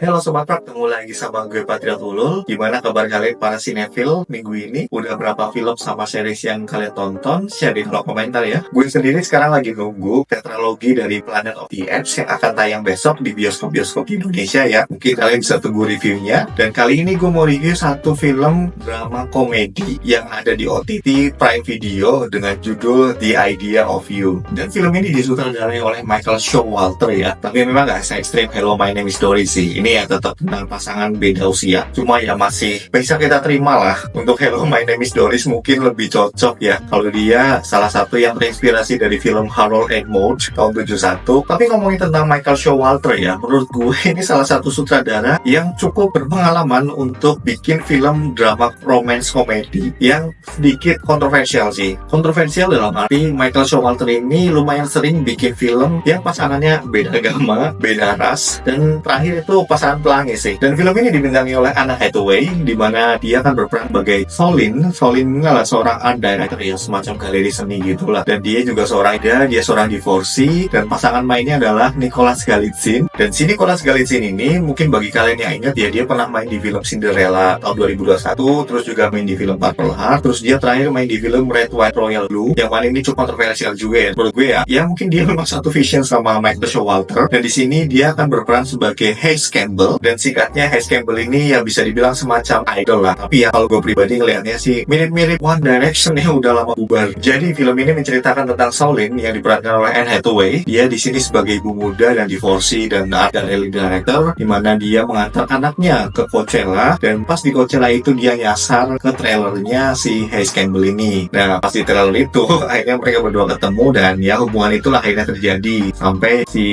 Halo Sobat Prak, ketemu lagi sama gue Patriot Ulul. Gimana kabar kalian para sinetfil minggu ini? Udah berapa film sama series yang kalian tonton? Share di kolom komentar ya. Gue sendiri sekarang lagi nunggu tetralogi dari Planet of the Apes yang akan tayang besok di bioskop-bioskop di Indonesia ya. Mungkin kalian bisa tunggu reviewnya. Dan kali ini gue mau review satu film drama komedi yang ada di OTT Prime Video dengan judul The Idea of You. Dan film ini disutradarai oleh Michael Showalter ya. Tapi memang gak se-ekstrim Hello My Name is Dory sih. Ini ya tetap tentang pasangan beda usia. Cuma ya masih bisa kita terima lah. Untuk Hello My Name is Doris mungkin lebih cocok ya. Kalau dia salah satu yang terinspirasi dari film Harold and Maude tahun 71. Tapi ngomongin tentang Michael Showalter ya, menurut gue ini salah satu sutradara yang cukup berpengalaman untuk bikin film drama romance komedi yang sedikit kontroversial sih. Kontroversial dalam arti Michael Showalter ini lumayan sering bikin film yang pasangannya beda agama, beda ras, dan terakhir itu pasangan pelangi sih. Dan film ini dibintangi oleh Anna Hathaway, di mana dia akan berperan sebagai Solin. Solin adalah seorang art director ya, semacam galeri seni gitulah. Dan dia juga dia seorang divorcee, dan pasangan mainnya adalah Nicholas Galitzin. Dan si Nicholas Galitzin ini mungkin bagi kalian yang ingat ya, dia pernah main di film Cinderella tahun 2021, terus juga main di film Purple Heart, terus dia terakhir main di film Red White Royal Blue, yang mana ini cukup kontroversial juga ya menurut gue ya. Ya mungkin dia memang satu vision sama Michael Showalter, dan di sini dia akan berperan sebagai Hayes Campbell, dan singkatnya Hayes Campbell ini ya bisa dibilang semacam idol lah. Tapi ya kalau gue pribadi ngelihatnya sih mirip-mirip One Direction yang udah lama bubar. Jadi film ini menceritakan tentang Solin yang diperankan oleh Anne Hathaway. Dia di sini sebagai ibu muda dan divorcee dan art gallery director, di mana dia mengantar anaknya ke Coachella, dan pas di Coachella itu dia nyasar ke trailernya si Hayes Campbell ini. Nah pas di trailer itu akhirnya mereka berdua ketemu, dan ya hubungan itulah akhirnya terjadi sampai si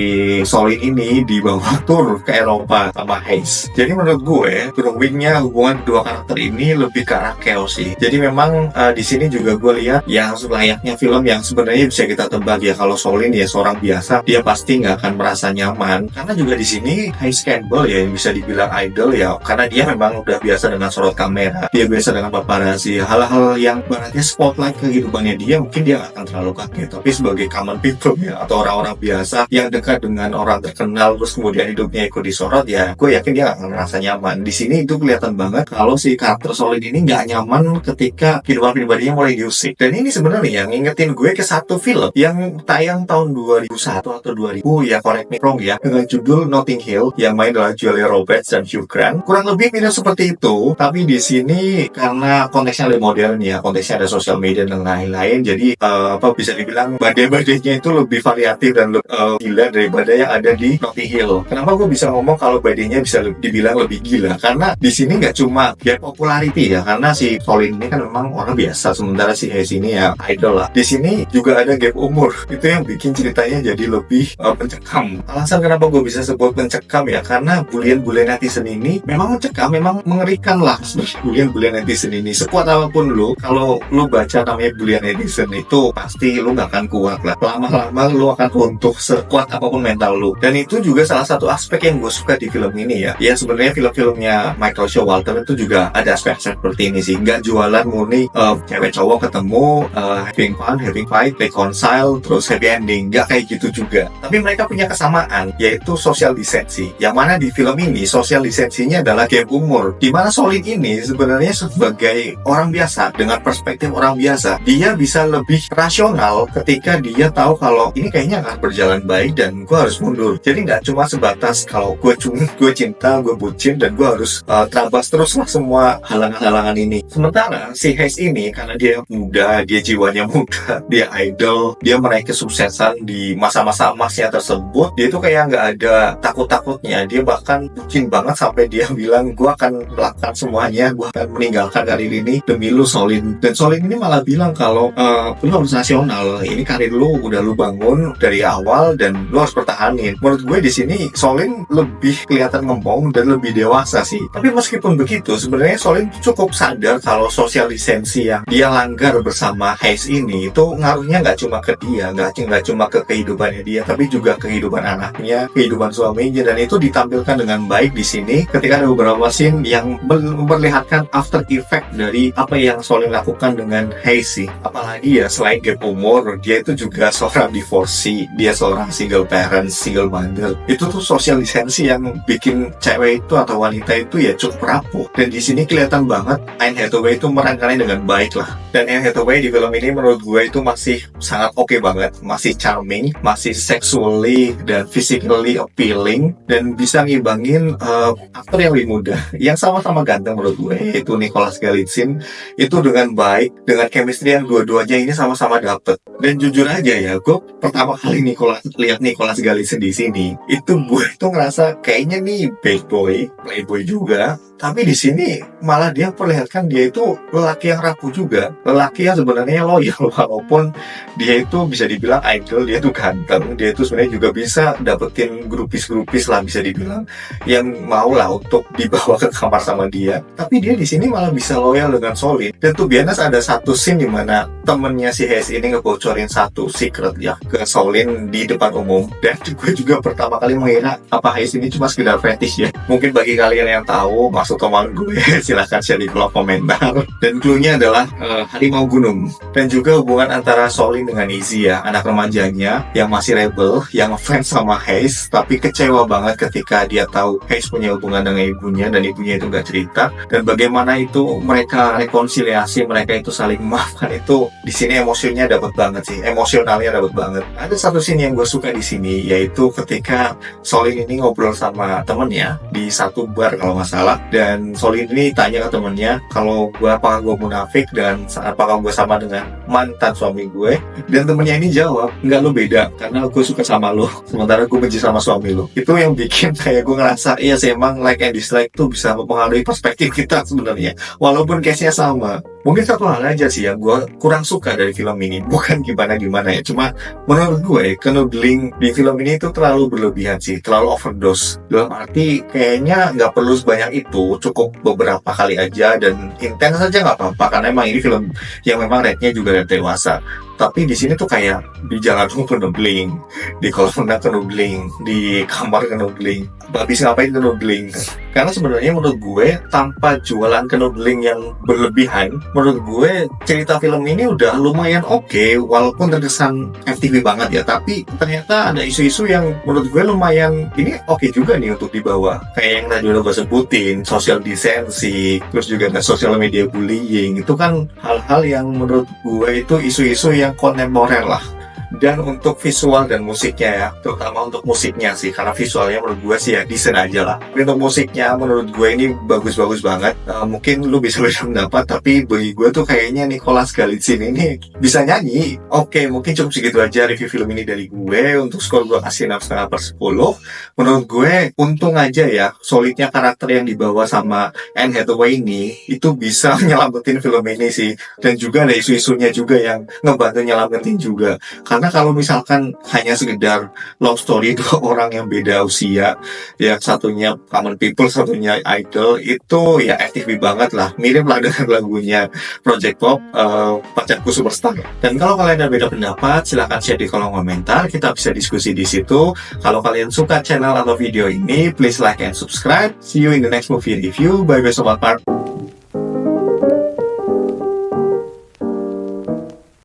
Solin ini dibawa tur ke Eropa sama Hayes. Jadi menurut gue drawingnya hubungan kedua karakter ini lebih ke arah chaos sih. Jadi memang di sini juga gue lihat yang layaknya film yang sebenarnya bisa kita tebak ya, kalau Solin ya seorang biasa, dia pasti nggak akan merasa nyaman. Karena juga di sini Hayes Campbell ya yang bisa dibilang idol ya, karena dia memang udah biasa dengan sorot kamera, dia biasa dengan paparazzi, hal-hal yang baratnya spotlight kehidupannya dia, mungkin dia nggak akan terlalu kaget. Tapi sebagai common people ya, atau orang-orang biasa yang dekat dengan orang terkenal terus kemudian hidupnya ikut disorot ya, gue yakin dia gak akan merasa nyaman. Di sini itu kelihatan banget kalau si karakter Solin ini gak nyaman ketika kehidupan pribadinya mulai diusik. Dan ini sebenarnya yang ngingetin gue ke satu film yang tayang tahun 2001 atau 2000 ya, correct me wrong ya, dengan judul Notting Hill, yang main adalah Julia Roberts dan Hugh Grant. Kurang lebih mirip seperti itu, tapi di sini karena konteksnya lebih modern ya, konteksnya ada sosial media dan lain-lain, jadi bisa dibilang badai-badainya itu lebih variatif dan lebih gila daripada yang ada di Notting Hill. Kenapa gue bisa ngomong kalau badainya bisa dibilang lebih gila? Karena di sini nggak cuma gap popularity ya, karena si Solin ini kan memang orang biasa, sementara si Hayes ini ya idol lah. Di sini juga ada gap umur, itu yang bikin ceritanya jadi lebih mencekam. Alasan kenapa gue bisa sebut mencekam ya, karena bulian-bulian netizen ini memang mencekam, memang mengerikan lah. Bulian-bulian netizen ini sekuat apapun lu, kalau lu baca namanya bulian netizen itu pasti lu nggak akan kuat lah. Lama-lama lu akan runtuh sekuat apapun mental lu. Dan itu juga salah satu aspek yang gue suka di film ini ya. Ya sebenarnya film-filmnya Michael Showalter itu juga ada aspek seperti ini sih. Nggak jualan murni cewek cowok ketemu, having fun, having fight, reconcile, terus happy ending. Nggak kayak gitu juga. Tapi mereka punya kesamaan, yaitu social decency. Yang mana di film ini social decency-nya adalah gap umur. Dimana Solin ini sebenarnya sebagai orang biasa, dengan perspektif orang biasa, dia bisa lebih rasional ketika dia tahu kalau ini kayaknya akan berjalan baik dan gue harus mundur. Jadi nggak cuma sebatas kalau gue cinta, gue bucin, dan gue harus terabas terus lah semua halangan-halangan ini. Sementara si Hayes ini karena dia muda, dia jiwanya muda, dia idol, dia meraih kesuksesan di masa-masa emasnya tersebut, dia itu kayak nggak ada takut-takutnya. Dia bahkan bucin banget sampai dia bilang, gue akan melakukan semuanya, gue akan meninggalkan karir ini demi lu Solin. Dan Solin ini malah bilang kalau lu harus nasional, ini karir lu udah lu bangun dari awal dan lu harus pertahanin. Menurut gue di sini Solin lebih kelihatan ngembong dan lebih dewasa sih. Tapi meskipun begitu, sebenarnya Solin cukup sadar kalau social decency yang dia langgar bersama Hayes ini itu ngaruhnya nggak cuma ke dia, nggak cuma ke kehidupannya dia, tapi juga kehidupan anaknya, kehidupan suaminya. Dan itu ditampilkan dengan baik di sini ketika ada beberapa scene yang memperlihatkan after effect dari apa yang Solin lakukan dengan Hayes sih. Apalagi ya selain gap umur, dia itu juga seorang divorcee, dia seorang single parent, single mother. Itu tuh social decency yang bikin cewek itu atau wanita itu ya cukup rapuh. Dan di sini kelihatan banget Anne Hathaway itu merankannya dengan baik lah. Dan Anne Hathaway di film ini menurut gue itu masih sangat oke banget, masih charming, masih sexually dan physically appealing, dan bisa ngibangin aktor yang lebih muda yang sama-sama ganteng menurut gue, yaitu Nicholas Galitzin itu dengan baik, dengan chemistry yang dua-duanya ini sama-sama dapet. Dan jujur aja ya, gue pertama kali lihat Nicholas Galitzin di sini, itu gue tuh ngerasa kayaknya nih bad boy, playboy juga. Tapi di sini malah dia perlihatkan dia itu lelaki yang rapuh juga, lelaki yang sebenarnya loyal, walaupun dia itu bisa dibilang idol, dia itu ganteng, dia itu sebenarnya juga bisa dapetin grupis-grupis lah bisa dibilang, yang mau lah untuk dibawa ke kamar sama dia. Tapi dia di sini malah bisa loyal dengan Solin. Dan tuh biasa ada satu scene dimana temennya si Hayes ini ngebocorin satu secret ya ke Solin di depan umum. Dan gue juga pertama kali mengira apa Hayes ini cuma sekedar fetish ya. Mungkin bagi kalian yang tahu maksud omongan gue, silahkan share di kolom komentar. Dan cluenya adalah harimau gunung, dan juga hubungan antara Solin dengan Izzy ya, anak remajanya yang masih rebel, yang fans sama Hayes, tapi kecewa banget ketika dia tahu Hayes punya hubungan dengan ibunya dan ibunya itu gak cerita. Dan bagaimana itu mereka rekonsiliasi, mereka itu saling memaafkan, itu di sini emosinya dapat banget sih, emosionalnya dapat banget. Ada satu scene yang gue suka di sini, yaitu ketika Solin ini ngobrol sama temennya di satu bar kalau nggak salah. Dan Solin ini tanya ke temennya kalau apakah gue munafik dan apakah gue sama dengan mantan suami gue. Dan temennya ini jawab, enggak, lo beda, karena gue suka sama lo sementara gue benci sama suami lo. Itu yang bikin kayak gue ngerasa iya sih, emang like and dislike tuh bisa mempengaruhi perspektif kita sebenarnya, walaupun case-nya sama. Mungkin satu hal aja sih yang gue kurang suka dari film ini, bukan gimana-gimana ya, cuma menurut gue kenoodling di film ini itu terlalu berlebihan sih, terlalu overdose. Dalam arti kayaknya nggak perlu sebanyak itu, cukup beberapa kali aja dan intens aja nggak apa-apa, karena emang ini film yang memang rate-nya juga dari dewasa. Tapi di sini tuh kayak di jalan kenoodling, di kolam renang kenoodling, di kamar kenoodling, habis ngapain kenoodling. Karena sebenarnya menurut gue tanpa jualan kenoodling yang berlebihan, menurut gue cerita film ini udah lumayan oke, walaupun terkesan FTV banget ya, tapi ternyata ada isu-isu yang menurut gue lumayan ini oke juga nih untuk dibawa. Kayak yang tadi udah gue sebutin, social decency, terus juga ada social media bullying, itu kan hal-hal yang menurut gue itu isu-isu yang kontemporer lah. Dan untuk visual dan musiknya ya, terutama untuk musiknya sih, karena visualnya menurut gue sih ya decent aja lah. Tapi untuk musiknya menurut gue ini bagus-bagus banget. Mungkin lu bisa beda pendapat, tapi bagi gue tuh kayaknya Nicholas Galitzin ini bisa nyanyi. Oke, mungkin cukup segitu aja review film ini dari gue. Untuk skor gue kasih 6,5/10. Menurut gue untung aja ya, solidnya karakter yang dibawa sama Anne Hathaway ini itu bisa nyelamatin film ini sih. Dan juga ada isu-isunya juga yang ngebantu nyelamatin juga. Karena kalau misalkan hanya sekedar love story dua orang yang beda usia, yang satunya common people, satunya idol, itu ya FTV banget lah, mirip lah dengan lagunya Project Pop, Pacarku Superstar. Dan kalau kalian ada beda pendapat, silahkan share di kolom komentar, kita bisa diskusi di situ. Kalau kalian suka channel atau video ini, please like and subscribe. See you in the next movie review. Bye bye sobat part.